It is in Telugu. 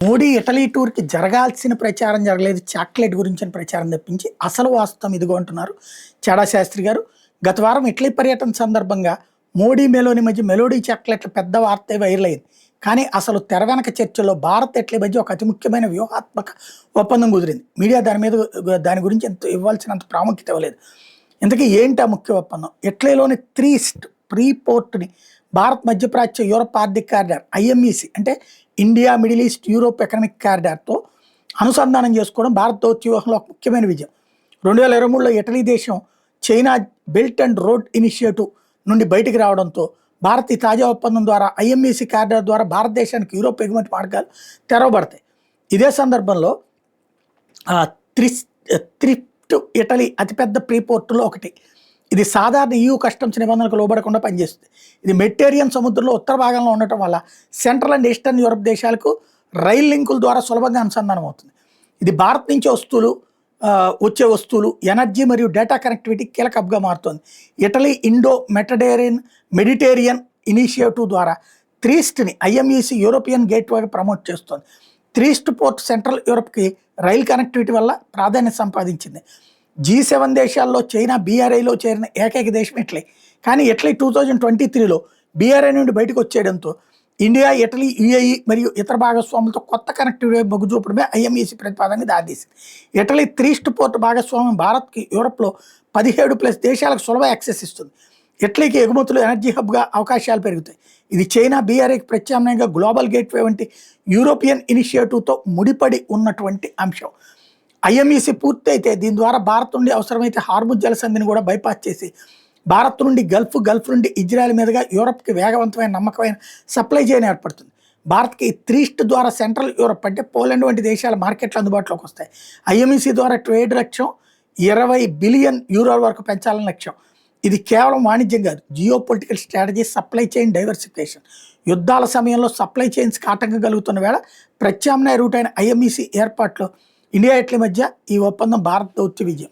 మోడీ ఇటలీ టూర్‌కి జరగాల్సిన ప్రచారం జరగలేదు. చాక్లెట్ గురించిన ప్రచారం తప్పించి అసలు వాస్తవం ఇదిగో అంటున్నారు చాడా శాస్త్రి గారు. గత వారం ఇటలీ పర్యటన సందర్భంగా మోడీ, మెలోని మధ్య మెలోడీ చాక్లెట్ల పెద్ద వార్తే వైరల్ అయింది. కానీ అసలు తెర వెనక చర్చల్లో భారత్, ఇటలీ మధ్య ఒక అతి ముఖ్యమైన వ్యూహాత్మక ఒప్పందం కుదిరింది. మీడియా దాని గురించి ఎంత ఇవ్వాల్సినంత ప్రాముఖ్యత ఇవ్వలేదు. ఇంతకీ ఏంటి ఆ ముఖ్య ఒప్పందం? ఇటలీలోని త్రీస్ట్ ప్రీ పోర్ట్‌ని భారత్, మధ్యప్రాచ్య, యూరప్ ఆర్థిక కారిడార్ ఐఎంఈసి అంటే India, Middle, Europe economic కారిడార్తో అనుసంధానం చేసుకోవడం భారత్ దౌత్య వ్యూహంలో ఒక ముఖ్యమైన విజయం. 2023లో ఇటలీ దేశం China belt and road initiative నుండి బయటికి రావడంతో భారత్ ఈ తాజా ఒప్పందం ద్వారా ఐఎంఈసి కారిడార్ ద్వారా భారతదేశానికి యూరోప్ ఎగుమతి మార్గాలు తెరవబడతాయి. ఇదే సందర్భంలో త్రిఫ్ట్ ఇటలీ అతిపెద్ద ప్రీ పోర్టులో ఒకటి. ఇది సాధారణ EU కస్టమ్స్ నిబంధనలకు లోబడకుండా పనిచేస్తుంది. ఇది మెడిటేరియన్ సముద్రంలో ఉత్తర భాగంలో ఉండటం వల్ల సెంట్రల్ అండ్ ఈస్టర్న్ యూరప్ దేశాలకు రైల్ లింకుల ద్వారా సులభంగా అనుసంధానం అవుతుంది. ఇది భారత్ నుంచి వచ్చే వస్తువులు, ఎనర్జీ మరియు డేటా కనెక్టివిటీ కీలక హబ్గా మారుతుంది. ఇటలీ ఇండో మెడిటేరియన్ ఇనిషియేటివ్ ద్వారా త్రీస్ట్ని ఐఎంఈసి యూరోపియన్ గేట్వేగా ప్రమోట్ చేస్తుంది. త్రీస్ట్ పోర్ట్ సెంట్రల్ యూరప్కి రైల్ కనెక్టివిటీ వల్ల ప్రాధాన్యత సంపాదించింది. G7 దేశాల్లో చైనా BRIలో చేరిన ఏకైక దేశం ఇటలీ. కానీ ఇటలీ 2023లో BRI నుండి బయటకు వచ్చేయడంతో ఇండియా, ఇటలీ, UAE మరియు ఇతర భాగస్వాములతో కొత్త కనెక్టివిటీ మొగ్గు చూపడమే ఐఎంఈసి ప్రతిపాదనకి దారితీసింది. ఇటలీ త్రీస్ట్ పోర్ట్ భాగస్వామ్యం భారత్కి యూరప్లో 17+ దేశాలకు సులభ యాక్సెస్ ఇస్తుంది. ఇటలీకి ఎగుమతులు, ఎనర్జీ హబ్గా అవకాశాలు పెరుగుతాయి. ఇది చైనా, BRIకి ప్రత్యామ్నాయంగా గ్లోబల్ గేట్వే వంటి యూరోపియన్ ఇనిషియేటివ్తో ముడిపడి ఉన్నటువంటి అంశం. ఐఎంఈసి పూర్తి అయితే దీని ద్వారా భారత్ నుండి అవసరమైతే హార్ముజ్ జలసంధిని కూడా బైపాస్ చేసి భారత్ నుండి గల్ఫ్ నుండి ఇజ్రాయెల్ మీదుగా యూరప్కి వేగవంతమైన, నమ్మకమైన సప్లై చైన్ ఏర్పడుతుంది. భారత్కి త్రీస్ట్ ద్వారా సెంట్రల్ యూరప్ అంటే పోలాండ్ వంటి దేశాల మార్కెట్లు అందుబాటులోకి వస్తాయి. ఐఎంఈసి ద్వారా ట్రేడ్ లక్ష్యం 20 బిలియన్ యూరోల వరకు పెంచాలని లక్ష్యం. ఇది కేవలం వాణిజ్యం కాదు, geo political strategy, supply chain diversification. యుద్ధాల సమయంలో సప్లై చైన్స్కి ఆటంకం కలుగుతున్న వేళ ప్రత్యామ్నాయ రూట్ అయిన ఐఎంఈసి ఏర్పాట్లో ఇండియా, ఇటలీ మధ్య ఈ ఒప్పందం భారత్ దౌత్య విజయం.